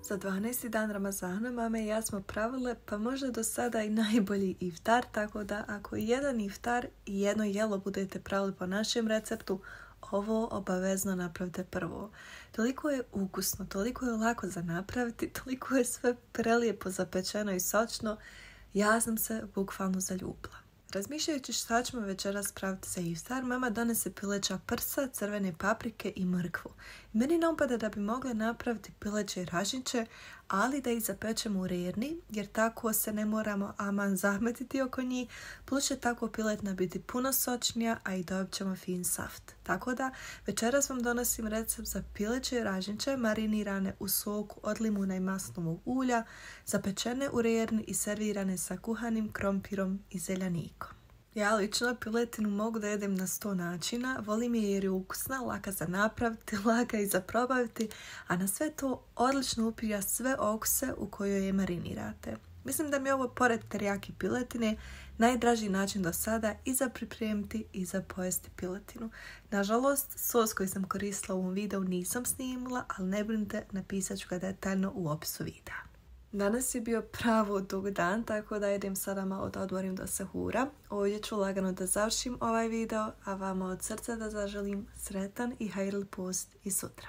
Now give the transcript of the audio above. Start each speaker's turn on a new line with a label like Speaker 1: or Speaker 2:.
Speaker 1: Za 12. dan Ramazana mama i ja smo pravile pa možda do sada i najbolji iftar, tako da ako jedan iftar i jedno jelo budete pravili po našem receptu, ovo obavezno napravite prvo. Toliko je ukusno, toliko je lako za napraviti, toliko je sve prelijepo zapečeno i sočno, ja sam se bukvalno zaljubila. Razmišljajući šta ćemo večeras praviti za iftar, mama donese pileća prsa, crvene paprike i mrkvu. Meni napada da bi mogle napraviti pileće ražnjiće, ali da ih zapečemo u rerni, jer tako se ne moramo aman zahmetiti oko njih, plus će tako piletna biti puno sočnija, a i dobit ćemo fin saft. Tako da večeras vam donosim recept za pileće ražnjiće marinirane u soku od limuna i maslinovog ulja, zapečene u rerni i servirane sa kuhanim krompirom i zeljanikom. Ja lično piletinu mogu da jedem na 100 načina, volim je jer je ukusna, laka za napraviti, laka i za probaviti, a na sve to odlično upija sve okuse u kojoj je marinirate. Mislim da mi je ovo pored teriyaki piletine najdraži način do sada i za pripremiti i za pojesti piletinu. Nažalost, sos koji sam koristila u ovom videu nisam snimila, ali ne brinite, napisat ću ga detaljno u opisu videa. Danas je bio pravo dug dan, tako da idem sada malo da odmorim do sahura. Ovdje ću lagano da završim ovaj video, a vama od srca da zaželim sretan i hajrli post i sutra.